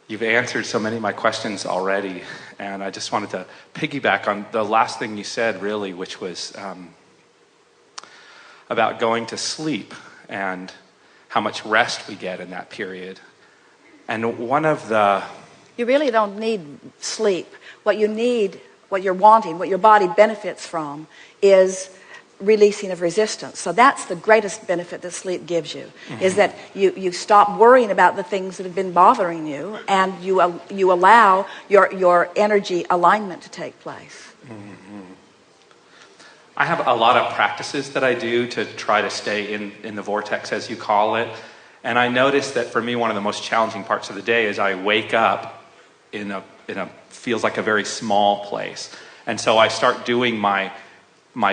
You've answered so many of my questions already, and I just wanted to piggyback on the last thing you said, really, which was about going to sleep and how much rest we get in that period. And one of the... You really don't need sleep. What you need, what you're wanting, what your body benefits from is releasing of resistance. So that's the greatest benefit that sleep gives you, is that you stop worrying about the things that have been bothering you, and you allow your energy alignment to take place. I have a lot of practices that I do to try to stay in the vortex, as you call it. And I notice that for me, one of the most challenging parts of the day is I wake up in a feels like a very small place. And so I start doing my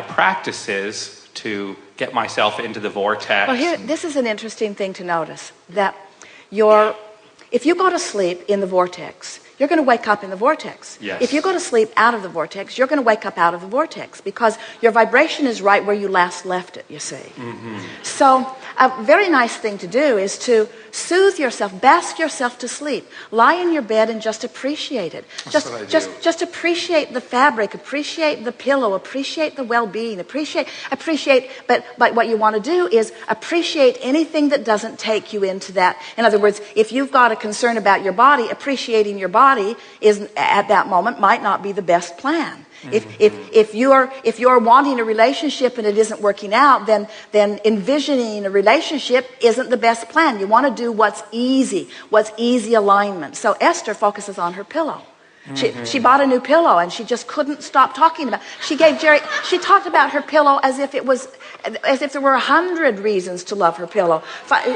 practices to get myself into the vortex. Well, this is an interesting thing to notice, that if you go to sleep in the vortex, you're going to wake up in the vortex. Yes. If you go to sleep out of the vortex, you're going to wake up out of the vortex, because your vibration is right where you last left it, you see. So a very nice thing to do is to soothe yourself, bask yourself to sleep. Lie in your bed and just appreciate it. Just appreciate the fabric, appreciate the pillow, appreciate the well-being, appreciate, but what you want to do is appreciate anything that doesn't take you into that. In other words, if you've got a concern about your body, appreciating your body is at that moment might not be the best plan. If you're wanting a relationship and it isn't working out, then envisioning a relationship isn't the best plan. You want to do what's easy alignment. So Esther focuses on her pillow. She bought a new pillow and she just couldn't stop talking about it. She talked about her pillow as if there were 100 reasons to love her pillow.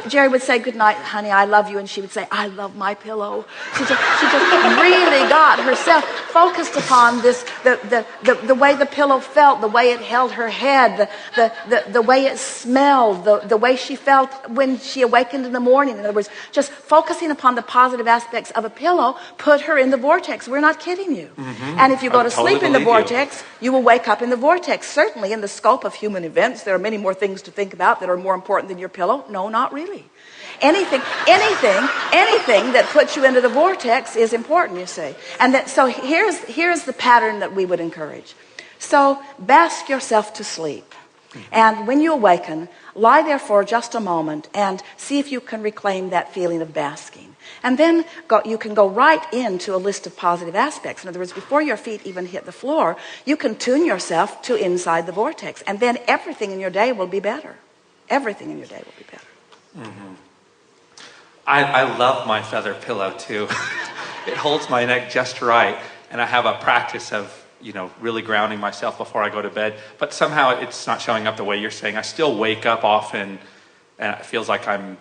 Jerry would say, "Good night, honey, I love you," and she would say, "I love my pillow." She just really got herself focused upon this, the way the pillow felt, the way it held her head, the way it smelled, the way she felt when she awakened in the morning. In other words, just focusing upon the positive aspects of a pillow put her in the vortex. We're not kidding you. And if you go to sleep in the vortex, you will wake up in the vortex. Certainly, in the scope of human events, there are many more things to think about that are more important than your pillow. No, not really. Anything that puts you into the vortex is important, you see. And so here's the pattern that we would encourage. So bask yourself to sleep. And when you awaken, lie there for just a moment and see if you can reclaim that feeling of basking. And then you can go right into a list of positive aspects. In other words, before your feet even hit the floor, you can tune yourself to inside the vortex. And then everything in your day will be better. Everything in your day will be better. I love my feather pillow too. It holds my neck just right. And I have a practice of, really grounding myself before I go to bed. But somehow it's not showing up the way you're saying. I still wake up often and it feels like I'm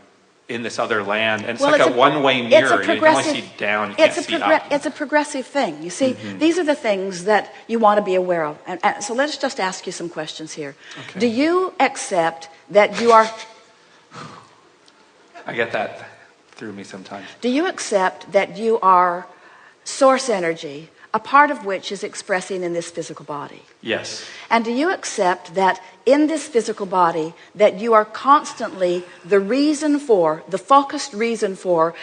in this other land. And it's like a one-way mirror. You can only see down, you can't see up. It's a progressive thing. You see, these are the things that you want to be aware of. And so let's just ask you some questions here. Okay. Do you accept that you are... I get that through me sometimes. Do you accept that you are source energy, a part of which is expressing in this physical body? Yes. And do you accept that in this physical body that you are constantly the focused reason for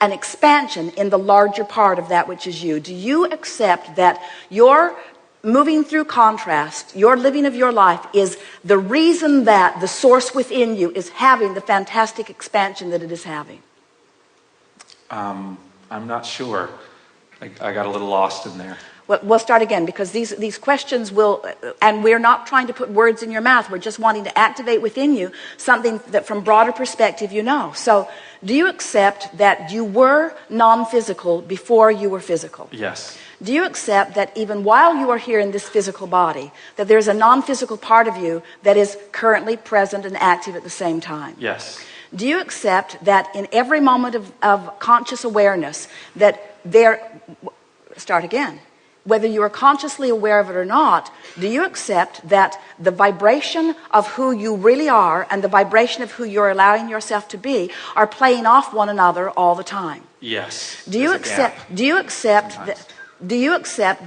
an expansion in the larger part of that which is you? Do you accept that your moving through contrast, your living of your life is the reason that the source within you is having the fantastic expansion that it is having? I'm not sure. I got a little lost in there. Well, we'll start again, because these questions will, and we're not trying to put words in your mouth. We're just wanting to activate within you something that from broader perspective you know. So do you accept that you were non-physical before you were physical? Yes. Do you accept that even while you are here in this physical body, that there's a non-physical part of you that is currently present and active at the same time? Yes. Do you accept that in every moment of conscious awareness that start again, whether you are consciously aware of it or not, do you accept that the vibration of who you really are and the vibration of who you're allowing yourself to be are playing off one another all the time? Yes. Do you accept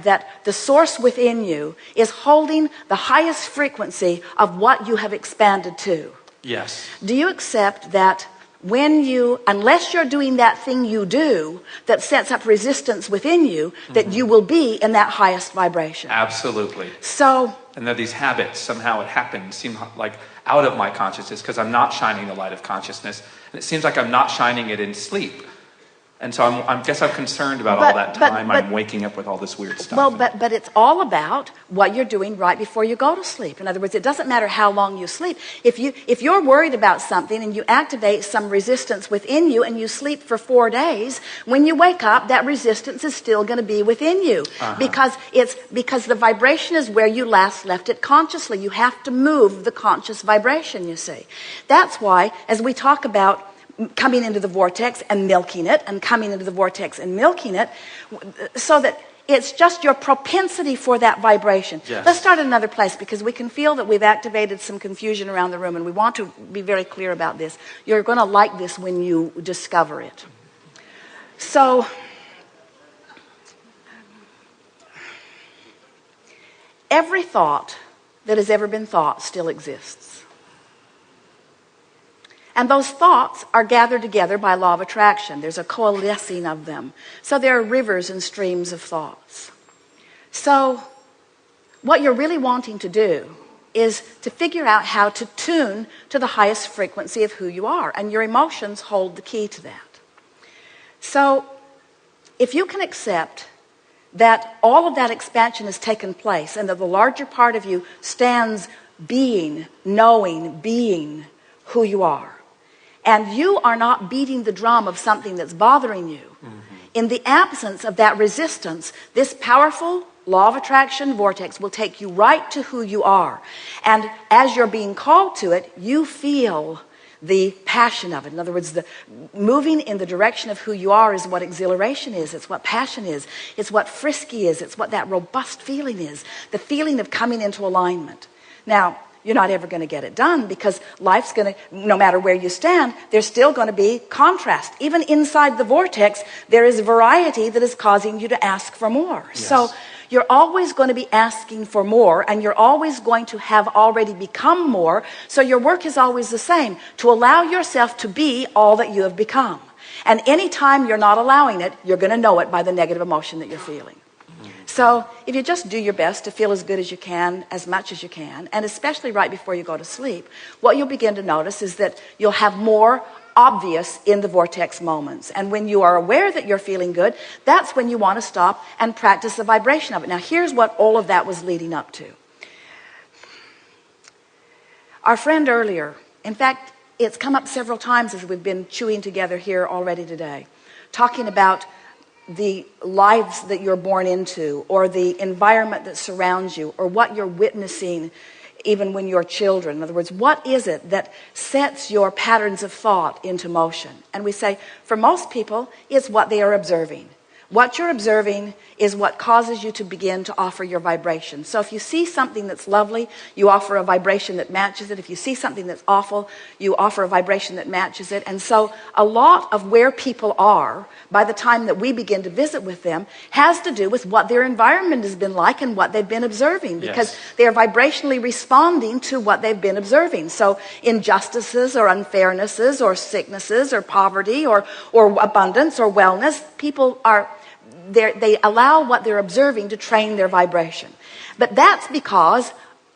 that the source within you is holding the highest frequency of what you have expanded to? Yes. Do you accept that unless you're doing that thing you do that sets up resistance within you, that you will be in that highest vibration. Absolutely. So, and that these habits, somehow it happens, seem like out of my consciousness because I'm not shining the light of consciousness. And it seems like I'm not shining it in sleep. And so I guess I'm concerned about all that time I'm waking up with all this weird stuff. Well, but it's all about what you're doing right before you go to sleep. In other words, it doesn't matter how long you sleep. If you're worried about something and you activate some resistance within you and you sleep for 4 days, when you wake up, that resistance is still going to be within you. Because the vibration is where you last left it consciously. You have to move the conscious vibration, you see. That's why, as we talk about coming into the vortex and milking it, and coming into the vortex and milking it, so that it's just your propensity for that vibration. Yes. Let's start at another place, because we can feel that we've activated some confusion around the room, and we want to be very clear about this. You're going to like this when you discover it. So, every thought that has ever been thought still exists. And those thoughts are gathered together by law of attraction. There's a coalescing of them. So there are rivers and streams of thoughts. So what you're really wanting to do is to figure out how to tune to the highest frequency of who you are. And your emotions hold the key to that. So if you can accept that all of that expansion has taken place, and that the larger part of you stands being, knowing, being who you are, and you are not beating the drum of something that's bothering you, in the absence of that resistance, this powerful law of attraction vortex will take you right to who you are. And as you're being called to it, you feel the passion of it. In other words, the moving in the direction of who you are is what exhilaration is. It's what passion is. It's what frisky is. It's what that robust feeling is. The feeling of coming into alignment. Now, you're not ever going to get it done, because life's going to, no matter where you stand, there's still going to be contrast. Even inside the vortex, there is variety that is causing you to ask for more. Yes. So you're always going to be asking for more, and you're always going to have already become more. So your work is always the same, to allow yourself to be all that you have become. And anytime you're not allowing it, you're going to know it by the negative emotion that you're feeling. So if you just do your best to feel as good as you can, as much as you can, and especially right before you go to sleep, what you'll begin to notice is that you'll have more obvious in the vortex moments. And when you are aware that you're feeling good, that's when you want to stop and practice the vibration of it. Now, here's what all of that was leading up to. Our friend earlier, in fact, it's come up several times as we've been chewing together here already today, talking about the lives that you're born into, or the environment that surrounds you, or what you're witnessing even when you're children. In other words, what is it that sets your patterns of thought into motion? And we say, for most people, it's what they are observing. What you're observing is what causes you to begin to offer your vibration. So if you see something that's lovely, you offer a vibration that matches it. If you see something that's awful, you offer a vibration that matches it. And so a lot of where people are by the time that we begin to visit with them has to do with what their environment has been like and what they've been observing, because they are vibrationally responding to what they've been observing. So injustices or unfairnesses or sicknesses or poverty or abundance or wellness, people are they allow what they're observing to train their vibration. But that's because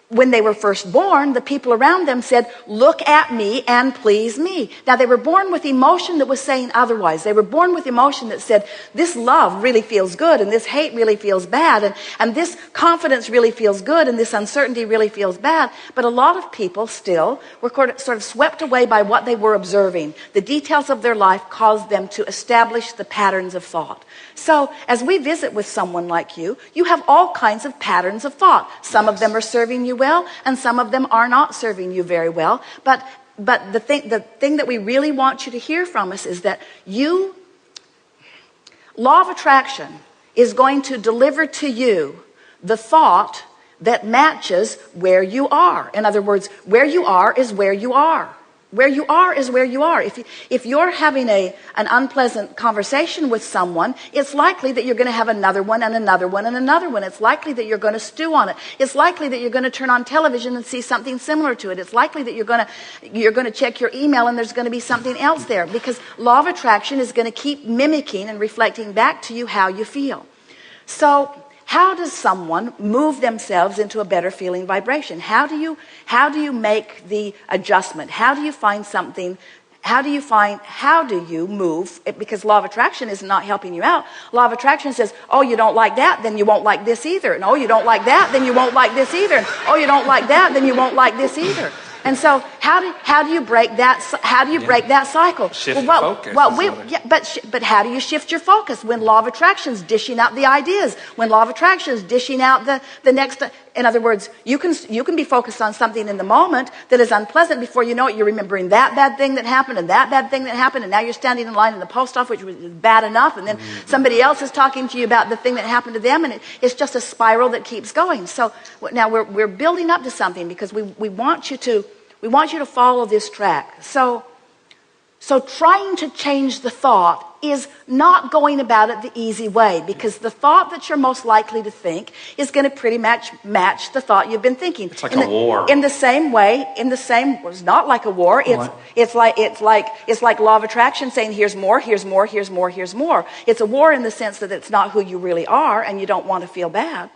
when they were first born, the people around them said, look at me and please me. Now, they were born with emotion that was saying otherwise. They were born with emotion that said, this love really feels good, and this hate really feels bad, and this confidence really feels good, and this uncertainty really feels bad. But a lot of people still were sort of swept away by what they were observing. The details of their life caused them to establish the patterns of thought. So as we visit with someone like you, you have all kinds of patterns of thought. Some of them are serving you well, and some of them are not serving you very well. But the thing that we really want you to hear from us is that law of attraction is going to deliver to you the thought that matches where you are. In other words, where you are is where you are. Where you are is where you are. If you're having an unpleasant conversation with someone, it's likely that you're going to have another one and another one and another one. It's likely that you're going to stew on it. It's likely that you're going to turn on television and see something similar to it. It's likely that you're going to check your email and there's going to be something else there, because law of attraction is going to keep mimicking and reflecting back to you how you feel. So how does someone move themselves into a better feeling vibration? How do you make the adjustment? How do you find something? How do you move? Because law of attraction is not helping you out. Law of attraction says, oh, you don't like that, then you won't like this either. And oh, you don't like that, then you won't like this either. And oh, you don't like that, then you won't like this either. And so, how do you break that? How do you break that cycle? Shift focus. But how do you shift your focus when law of attraction is dishing out the ideas? When law of attraction is dishing out the next. In other words, you can be focused on something in the moment that is unpleasant. Before you know it, you're remembering that bad thing that happened and that bad thing that happened, and now you're standing in line in the post office, which was bad enough, and then somebody else is talking to you about the thing that happened to them, and it's just a spiral that keeps going. So now we're building up to something, because we want you to follow this track. So trying to change the thought is not going about it the easy way, because the thought that you're most likely to think is going to pretty much match the thought you've been thinking. It's like a war. In the same way, it's not like a war. It's like law of attraction saying, here's more, here's more, here's more, here's more. It's a war in the sense that it's not who you really are, and you don't want to feel bad.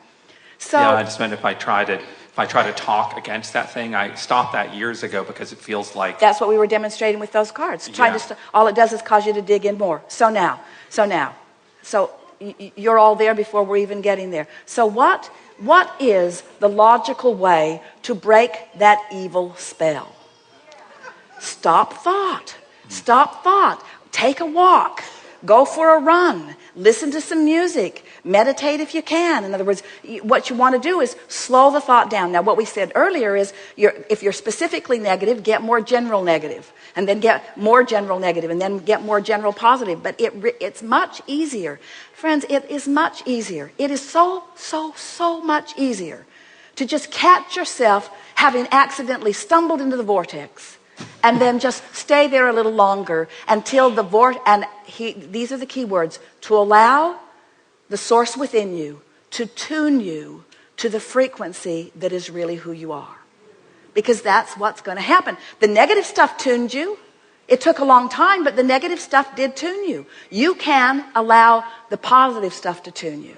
So yeah, I just meant if I try to talk against that thing, I stopped that years ago, because it feels like... That's what we were demonstrating with those cards. All it does is cause you to dig in more. So you're all there before we're even getting there. So what is the logical way to break that evil spell? Stop thought. Stop thought. Take a walk. Go for a run. Listen to some music. Meditate if you can. In other words, what you want to do is slow the thought down. Now, what we said earlier is, if you're specifically negative, get more general negative, and then get more general negative, and then get more general positive. But it's much easier. Friends, it is much easier. It is so much easier to just catch yourself having accidentally stumbled into the vortex, and then just stay there a little longer until the these are the key words: to allow the source within you to tune you to the frequency that is really who you are. Because that's what's going to happen. The negative stuff tuned you. It took a long time, but the negative stuff did tune you. You can allow the positive stuff to tune you.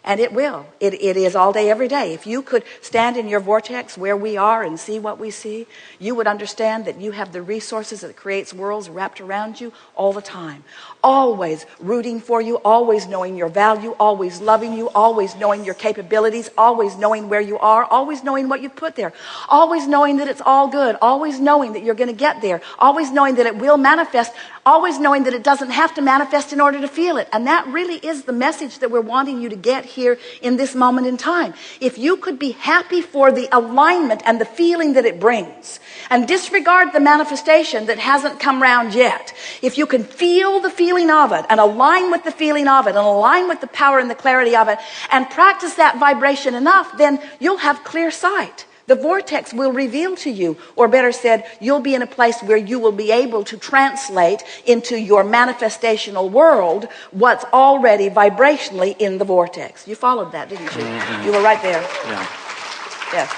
And it will. It is all day, every day. If you could stand in your vortex where we are and see what we see, you would understand that you have the resources that creates worlds wrapped around you all the time. Always rooting for you, always knowing your value, always loving you, always knowing your capabilities, always knowing where you are, always knowing what you put there, always knowing that it's all good, always knowing that you're going to get there, always knowing that it will manifest, always knowing that it doesn't have to manifest in order to feel it. And that really is the message that we're wanting you to get here in this moment in time. If you could be happy for the alignment and the feeling that it brings, and disregard the manifestation that hasn't come round yet, if you can feel the feeling of it and align with the feeling of it and align with the power and the clarity of it and practice that vibration enough, then you'll have clear sight. The vortex will reveal to you, or better said, you'll be in a place where you will be able to translate into your manifestational world what's already vibrationally in the vortex. You followed that, didn't you? Mm-hmm. You were right there. Yeah. Yes.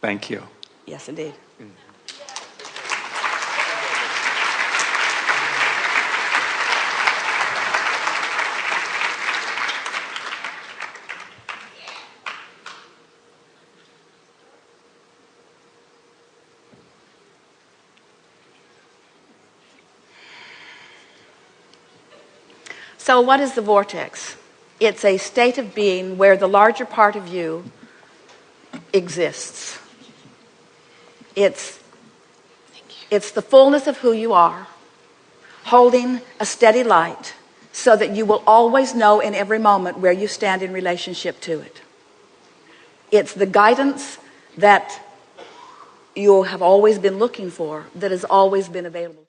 Thank you. Yes, indeed. So what is the vortex? It's a state of being where the larger part of you exists. It's the fullness of who you are, holding a steady light so that you will always know in every moment where you stand in relationship to it. It's the guidance that you have always been looking for, that has always been available.